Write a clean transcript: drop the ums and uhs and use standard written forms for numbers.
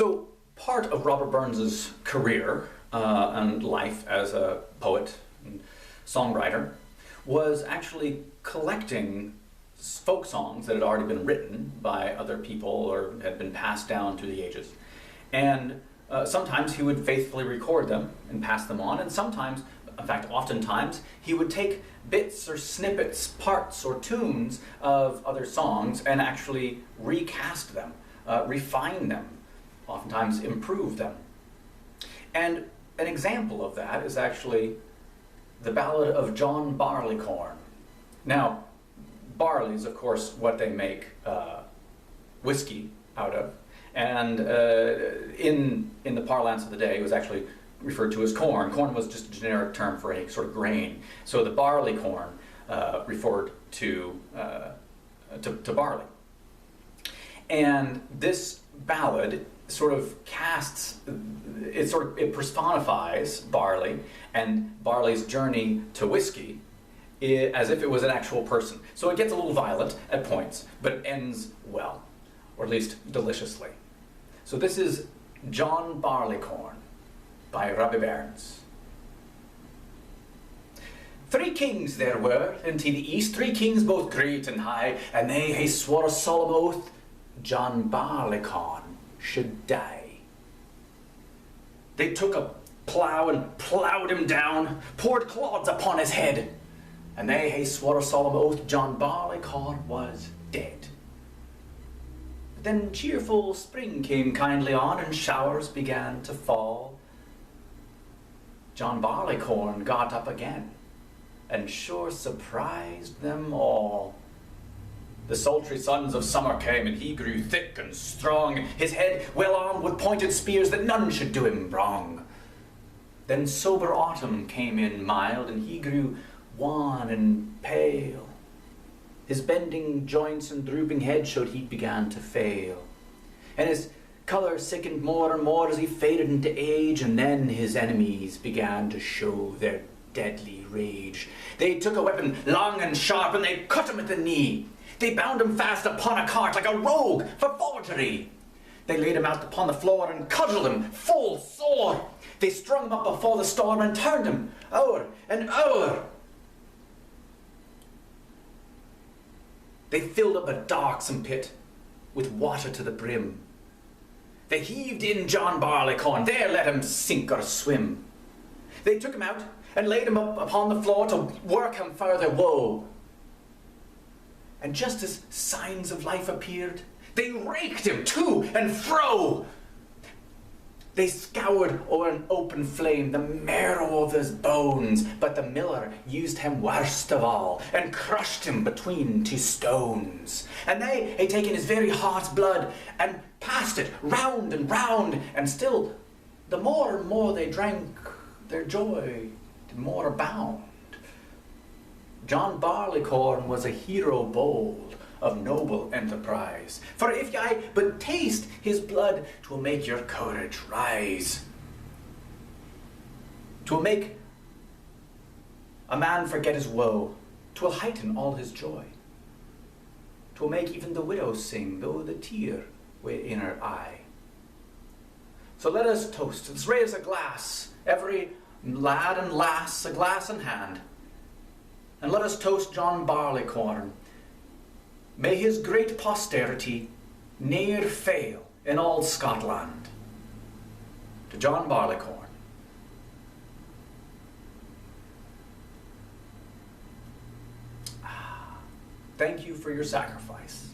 So part of Robert Burns's career and life as a poet and songwriter was actually collecting folk songs that had already been written by other people or had been passed down through the ages. And sometimes he would faithfully record them and pass them on, and sometimes, in fact oftentimes, he would take bits or snippets, parts or tunes of other songs and actually recast them, refine them, oftentimes improve them. And an example of that is actually the ballad of John Barleycorn. Now, barley is of course what they make whiskey out of, and in the parlance of the day it was actually referred to as corn. Corn was just a generic term for any sort of grain. So the barleycorn referred to barley. And this ballad sort of it personifies barley and barley's journey to whiskey as if it was an actual person. So it gets a little violent at points, but it ends well, or at least deliciously. So this is John Barleycorn by Robbie Burns. 3 kings there were into the east, 3 kings both great and high, and they hae swore a solemn oath John Barleycorn should die. They took a plough and ploughed him down, poured clods upon his head, and they hae swore a solemn oath John Barleycorn was dead. But then cheerful spring came kindly on, and showers began to fall. John Barleycorn got up again, and sure surprised them all. The sultry suns of summer came, and he grew thick and strong, his head well armed with pointed spears that none should do him wrong. Then sober autumn came in mild, and he grew wan and pale. His bending joints and drooping head showed he began to fail, and his colour sickened more and more as he faded into age, and then his enemies began to show their deadly rage. They took a weapon long and sharp, and they cut him at the knee. They bound him fast upon a cart like a rogue for forgery. They laid him out upon the floor and cudgelled him full sore. They strung him up before the storm and turned him o'er and o'er. They filled up a darksome pit with water to the brim. They heaved in John Barleycorn, there let him sink or swim. They took him out and laid him up upon the floor to work him further woe. And just as signs of life appeared, they raked him to and fro. They scoured o'er an open flame the marrow of his bones, but the miller used him worst of all, and crushed him between 2 stones. And they had taken his very heart's blood, and passed it round and round, and still the more and more they drank, their joy did more abound. John Barleycorn was a hero bold, of noble enterprise. For if ye but taste his blood, 'twill make your courage rise. 'Twill make a man forget his woe. 'Twill heighten all his joy. 'Twill make even the widow sing, though the tear were in her eye. So let us toast. Let's raise a glass, every lad and lass a glass in hand. And let us toast John Barleycorn. May his great posterity ne'er fail in all Scotland. To John Barleycorn. Thank you for your sacrifice.